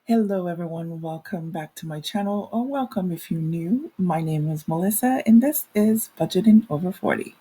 Hello, everyone. Welcome back to my channel, or welcome if you're new. My name is Melissa, and this is Budgeting Over 40.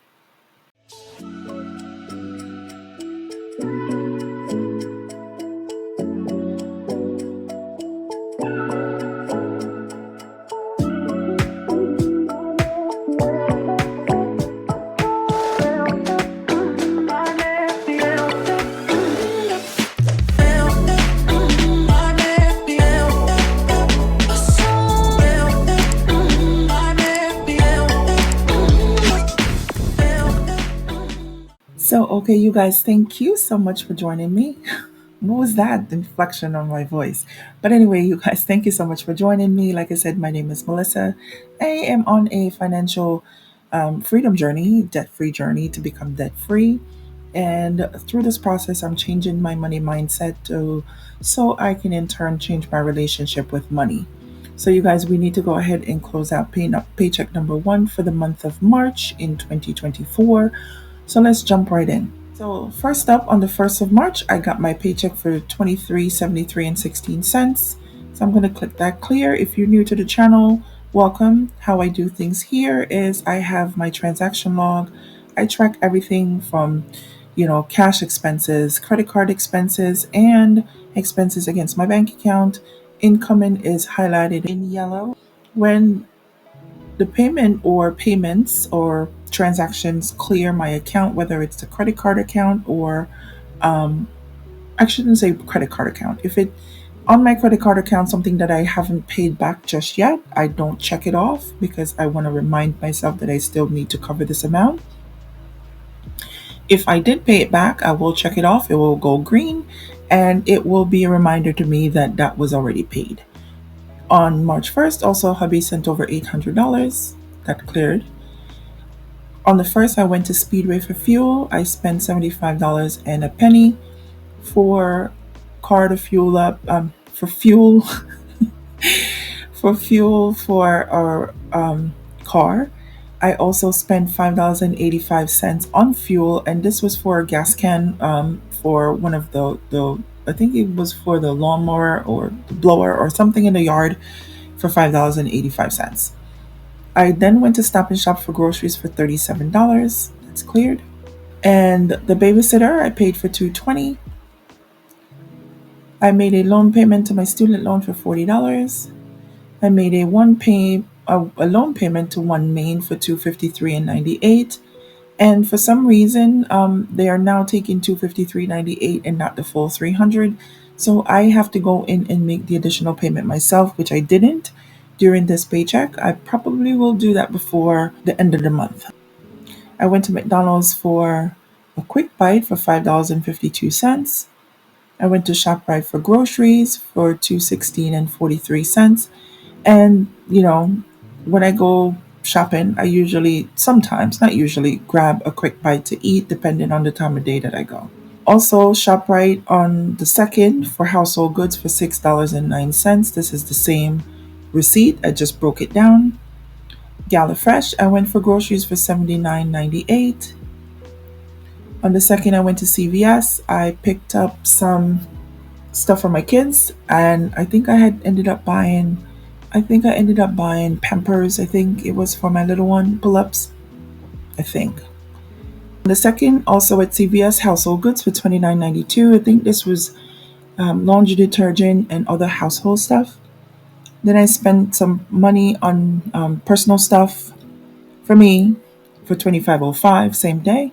Okay, you guys, thank you so much for joining me. What was that inflection on my voice? But anyway, you guys, thank you so much for joining me. Like I said, my name is Melissa. I am on a financial freedom journey, debt free journey to become debt free. And through this process, I'm changing my money mindset so I can in turn change my relationship with money. So, you guys, we need to go ahead and close out paycheck number one for the month of March in 2024. So let's jump right in. So first up, on the 1st of March, I got my paycheck for $23.73 and 16 cents. So I'm going to click that clear. If you're new to the channel, welcome. How I do things here is I have my transaction log. I track everything from, cash expenses, credit card expenses, and expenses against my bank account. Incoming is highlighted in yellow. When the payment or payments or transactions clear my account, whether it's the credit card account or I shouldn't say credit card account. If it on my credit card account something that I haven't paid back just yet, I don't check it off because I want to remind myself that I still need to cover this amount. If I did pay it back, I will check it off. It will go green and it will be a reminder to me that that was already paid. On March 1st, also, hubby sent over $800. That cleared. On the 1st, I went to Speedway for fuel. I spent $75 and a penny for car to fuel up, for fuel, for our car. I also spent $5.85 on fuel, and this was for a gas can for one of the I think it was for the lawnmower or the blower or something in the yard for $5.85. I then went to Stop and Shop for groceries for $37. That's cleared. And the babysitter I paid for $220. I made a loan payment to my student loan for $40. I made a loan payment to OneMain for $253.98. And for some reason, they are now taking $253.98 and not the full $300. So I have to go in and make the additional payment myself, which I didn't during this paycheck. I probably will do that before the end of the month. I went to McDonald's for a quick bite for $5.52. I went to ShopRite for groceries for $2.16 and 43 cents. And, when I go shopping, I sometimes, not usually, grab a quick bite to eat depending on the time of day that I go. Also, ShopRite on the 2nd for household goods for $6.09. This is the same receipt. I just broke it down. Gala Fresh, I went for groceries for $79.98. On the 2nd, I went to CVS. I picked up some stuff for my kids, and I think I ended up buying Pampers. I think it was for my little one, pull-ups, I think. On the 2nd, also at CVS, household goods for $29.92. I think this was laundry detergent and other household stuff. Then I spent some money on personal stuff for me for $25.05, same day.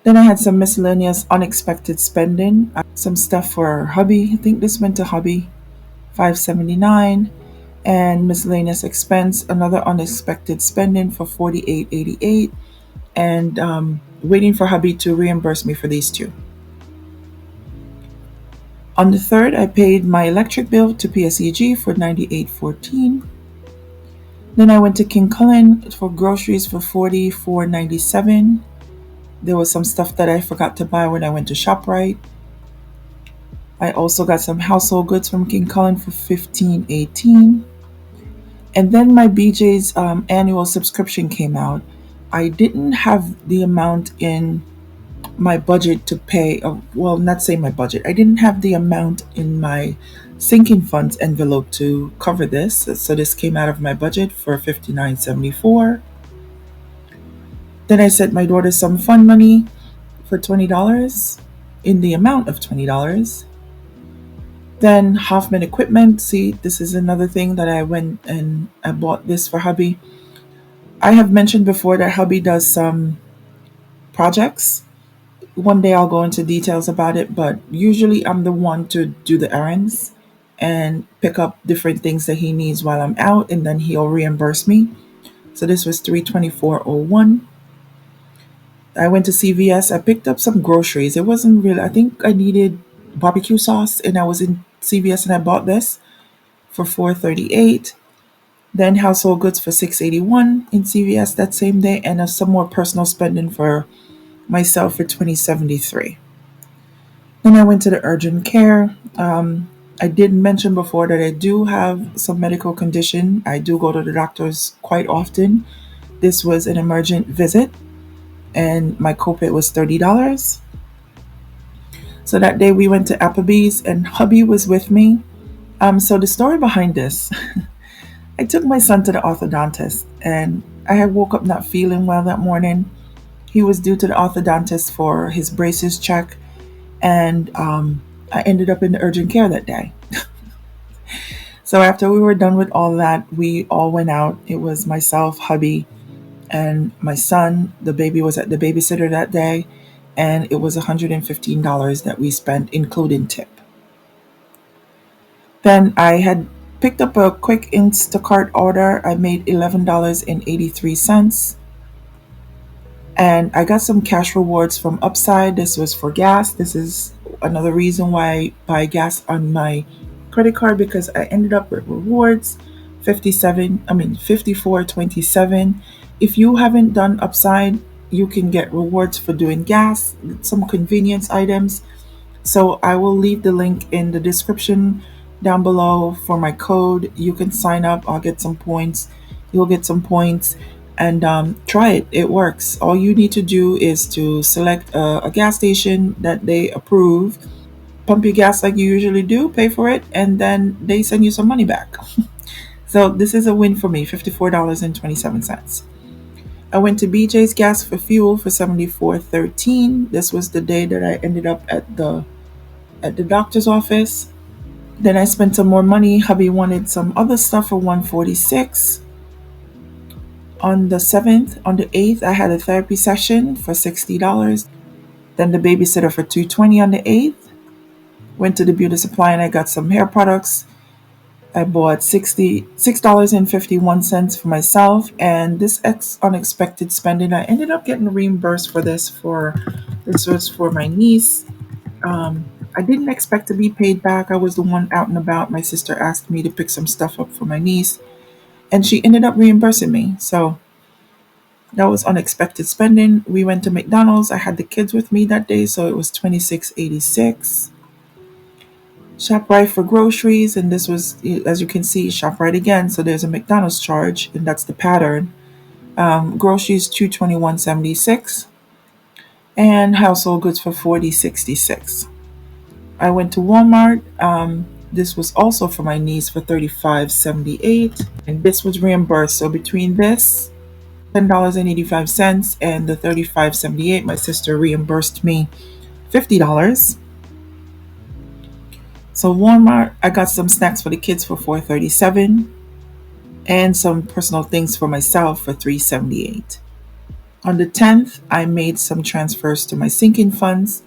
Then I had some miscellaneous unexpected spending, some stuff for hubby. I think this went to hubby, $5.79, and miscellaneous expense, another unexpected spending for $48.88, and waiting for hubby to reimburse me for these two. On the 3rd, I paid my electric bill to PSEG for $98.14. Then I went to King Cullen for groceries for $44.97. There was some stuff that I forgot to buy when I went to ShopRite. I also got some household goods from King Cullen for $15.18. And then my BJ's annual subscription came out. I didn't have the amount in my budget to pay, well, not say my budget. I didn't have the amount in my sinking funds envelope to cover this. So this came out of my budget for $59.74. Then I sent my daughter some fun money for $20 in the amount of $20. Then Hoffman equipment. See, this is another thing that I went and I bought this for hubby. I have mentioned before that hubby does some projects. One day I'll go into details about it, but usually I'm the one to do the errands and pick up different things that he needs while I'm out, and then he'll reimburse me. So this was $324.01. I went to CVS. I picked up some groceries. It wasn't really, I think I needed barbecue sauce, and I was in CVS and I bought this for $438. Then household goods for $681 in CVS that same day, and some more personal spending for myself for $2073. Then I went to the urgent care. I did mention before that I do have some medical condition. I do go to the doctors quite often. This was an emergent visit, and my copay was $30. So that day we went to Applebee's, and hubby was with me. So the story behind this, I took my son to the orthodontist, and I had woke up not feeling well that morning. He was due to the orthodontist for his braces check, and I ended up in the urgent care that day. So after we were done with all that, we all went out. It was myself, hubby, and my son. The baby was at the babysitter that day, and it was $115 that we spent, including tip. Then I had picked up a quick Instacart order. I made $11.83. And I got some cash rewards from Upside. This was for gas. This is another reason why I buy gas on my credit card, because I ended up with rewards 54.27. If you haven't done Upside, you can get rewards for doing gas, some convenience items. So I will leave the link in the description down below for my code. You can sign up. I'll get some points. You'll get some points, and try it. It works. All you need to do is to select a gas station that they approve, pump your gas like you usually do, pay for it, and then they send you some money back. So this is a win for me, $54.27. I went to BJ's Gas for fuel for $74.13. This was the day that I ended up at the doctor's office. Then I spent some more money. Hubby wanted some other stuff for $146. On the 7th, on the 8th, I had a therapy session for $60. Then the babysitter for $220 on the 8th. Went to the beauty supply and I got some hair products. I bought $6.51 for myself, and this unexpected spending, I ended up getting reimbursed for this. This was for my niece. I didn't expect to be paid back. I was the one out and about. My sister asked me to pick some stuff up for my niece, and she ended up reimbursing me. So that was unexpected spending. We went to McDonald's. I had the kids with me that day, so it was $26.86. ShopRite for groceries, and this was, as you can see, ShopRite again. So there's a McDonald's charge, and that's the pattern. Groceries $221.76, and household goods for $40.66. I went to Walmart. This was also for my niece for $35.78, and this was reimbursed. So between this $10.85 and the $35.78, my sister reimbursed me $50. So Walmart, I got some snacks for the kids for $4.37, and some personal things for myself for $3.78. On the 10th, I made some transfers to my sinking funds.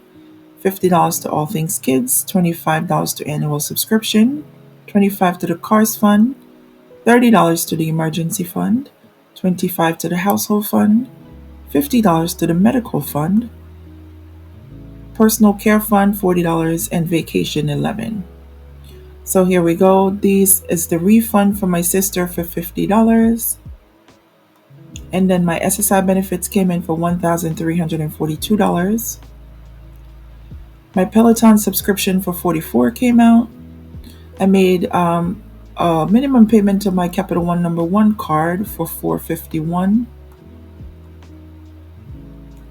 $50 to All Things Kids, $25 to annual subscription, $25 to the Cars Fund, $30 to the Emergency Fund, $25 to the Household Fund, $50 to the Medical Fund, Personal Care Fund $40, and Vacation $11. So here we go. This is the refund for my sister for $50. And then my SSI benefits came in for $1,342. My Peloton subscription for $44 came out. I made a minimum payment to my Capital One #1 card for $451.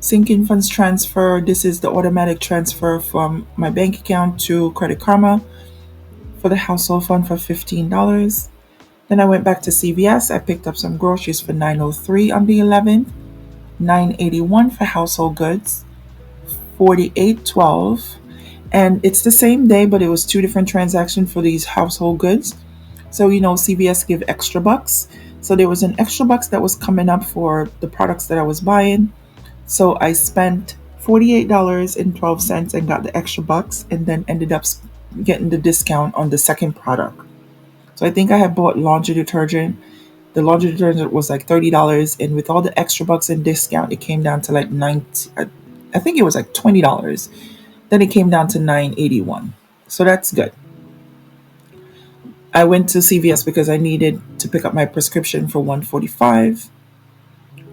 Sinking funds transfer. This is the automatic transfer from my bank account to Credit Karma for the household fund for $15. Then I went back to CVS. I picked up some groceries for $903 on the 11th, $981 for household goods, $48.12. And it's the same day, but it was two different transactions for these household goods. So, CVS give extra bucks. So there was an extra bucks that was coming up for the products that I was buying. So I spent $48.12 and got the extra bucks, and then ended up getting the discount on the second product. So I think I had bought laundry detergent. The laundry detergent was like $30, and with all the extra bucks and discount, it came down to like 90. I think it was like $20. Then it came down to 981. So that's good. I went to CVS because I needed to pick up my prescription for 145.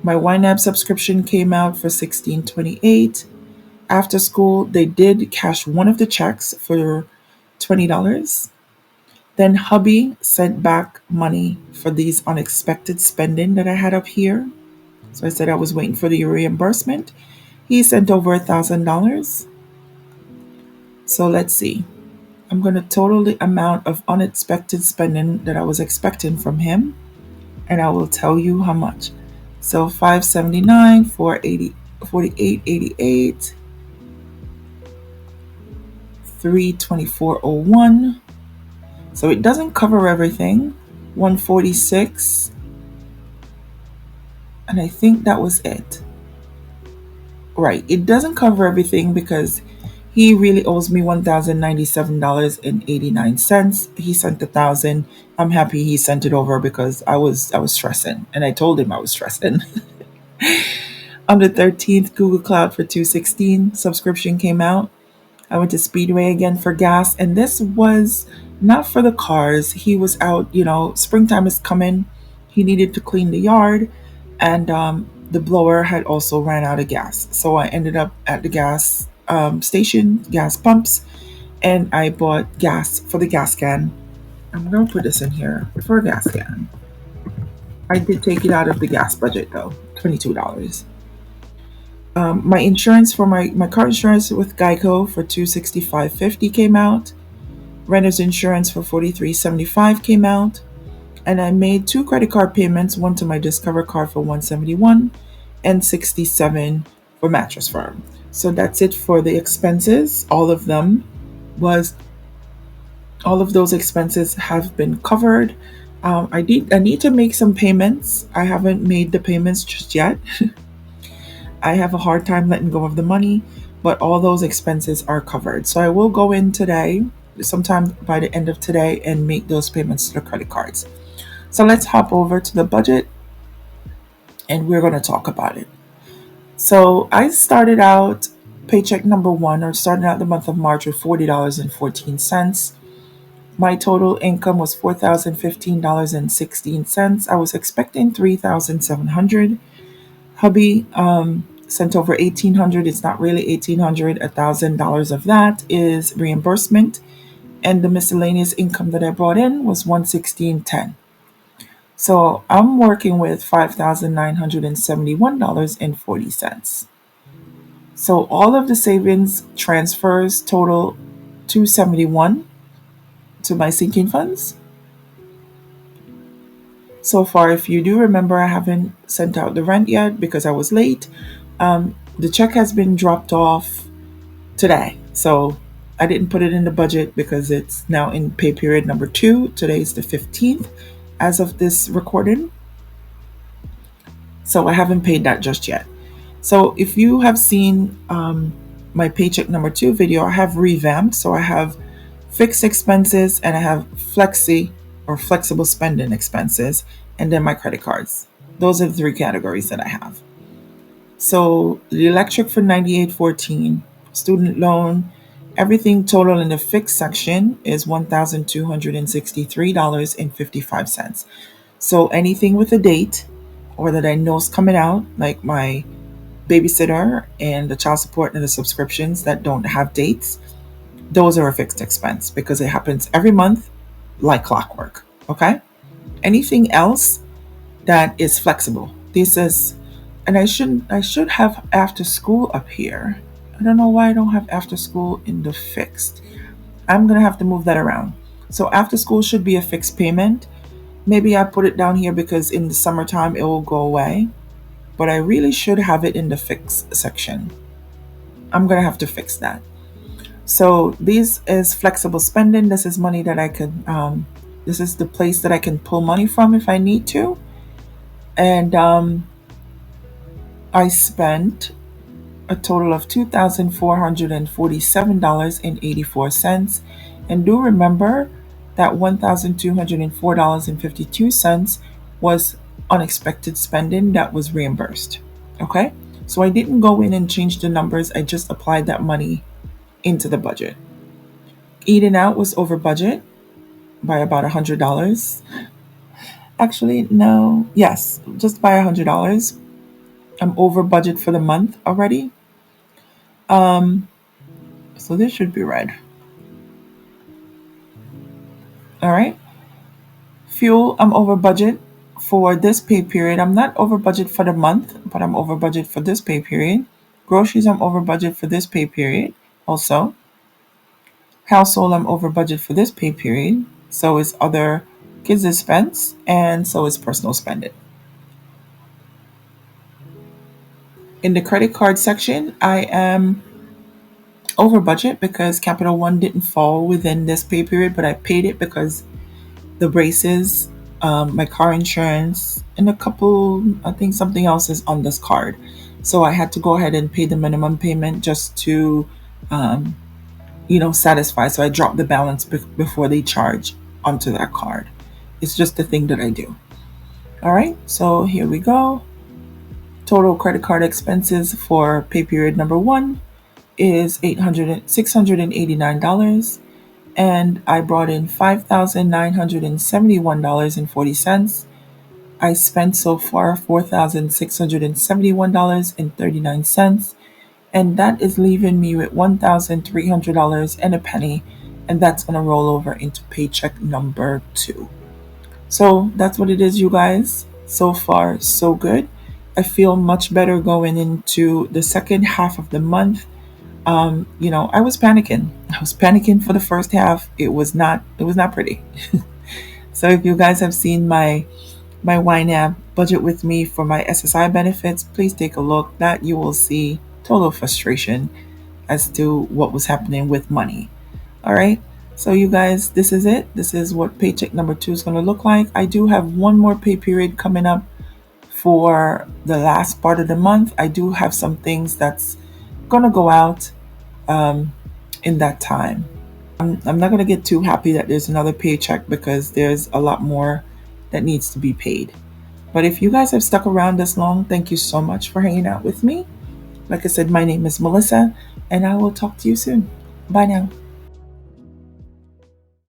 My YNAB subscription came out for 1628. After school, they did cash one of the checks for $20. Then hubby sent back money for these unexpected spending that I had up here. So I said I was waiting for the reimbursement. He sent over $1,000. So let's see. I'm going to total the amount of unexpected spending that I was expecting from him, and I will tell you how much. So 579, 480, 4888, 32401. So it doesn't cover everything. 146, and I think that was it. Right, it doesn't cover everything because he really owes me $1,097.89. He sent 1,000. I'm happy he sent it over because I was stressing, and I told him I was stressing. On the 13th, Google Cloud for 216 subscription came out. I went to Speedway again for gas, and this was not for the cars. He was out, springtime is coming. He needed to clean the yard, and the blower had also ran out of gas. So I ended up at the gas station, gas pumps, and I bought gas for the gas can. I'm going to put this in here for a gas can. I did take it out of the gas budget though, $22. My insurance for my car insurance with Geico for $265.50 came out. Renter's insurance for $43.75 came out. And I made two credit card payments, one to my Discover card for $171 and $67 for Mattress Firm. So that's it for the expenses. All of those expenses have been covered. I need to make some payments. I haven't made the payments just yet. I have a hard time letting go of the money, but all those expenses are covered. So I will go in today, sometime by the end of today, and make those payments to the credit cards. So let's hop over to the budget, and we're going to talk about it. So I started out paycheck number one, or started out the month of March with $40.14. My total income was $4,015.16. I was expecting $3,700. Hubby sent over $1,800. It's not really $1,800. $1,000 of that is reimbursement, and the miscellaneous income that I brought in was $116.10. So I'm working with $5,971.40. So all of the savings transfers total $271 to my sinking funds. So far, if you do remember, I haven't sent out the rent yet because I was late. The check has been dropped off today. So I didn't put it in the budget because it's now in pay period number 2. Today is the 15th as of this recording. So I haven't paid that just yet. So if you have seen my paycheck number 2 video, I have revamped. So I have fixed expenses, and I have flexi or flexible spending expenses, and then my credit cards. Those are the 3 categories that I have. So the electric for $98.14, student loan, everything total in the fixed section is $1,263.55. So anything with a date or that I know is coming out, like my babysitter and the child support and the subscriptions that don't have dates, those are a fixed expense because it happens every month like clockwork. Okay? Anything else that is flexible. This is And I should have after school up here. I don't know why I don't have after school in the fixed. I'm gonna have to move that around. So after school should be a fixed payment. Maybe I put it down here because in the summertime it will go away. But I really should have it in the fixed section. I'm gonna have to fix that. So this is flexible spending. This is money that I could. This is the place that I can pull money from if I need to. And I spent a total of $2,447.84. And do remember that $1,204.52 was unexpected spending that was reimbursed. Okay? So I didn't go in and change the numbers, I just applied that money into the budget. Eating out was over budget by about $100. Actually, no, yes, just by $100. I'm over budget for the month already. Um, so this should be red. All right. Fuel, I'm over budget for this pay period. I'm not over budget for the month, but I'm over budget for this pay period. Groceries, I'm over budget for this pay period also. Household, I'm over budget for this pay period. So is other kids' expense, and so is personal spending. In the credit card section, I am over budget because Capital One didn't fall within this pay period, but I paid it because the braces, my car insurance, and a couple, I think something else is on this card. So I had to go ahead and pay the minimum payment just to, um, satisfy. So I dropped the balance before they charge onto that card. It's just a thing that I do. All right, so here we go. Total credit card expenses for pay period number one is $689, and I brought in $5,971.40. I spent so far $4,671.39, and that is leaving me with $1,300 and a penny, and that's gonna roll over into paycheck number two. So that's what it is, you guys. So far, so good. I feel much better going into the second half of the month. I was panicking. I was panicking for the first half. It was not pretty. So if you guys have seen my YNAB budget with me for my SSI benefits, please take a look. That you will see total frustration as to what was happening with money. All right. So you guys, this is it. This is what paycheck number two is going to look like. I do have one more pay period coming up for the last part of the month. I do have some things that's going to go out in that time. I'm not going to get too happy that there's another paycheck because there's a lot more that needs to be paid. But if you guys have stuck around this long, thank you so much for hanging out with me. Like I said, my name is Melissa, and I will talk to you soon. Bye now.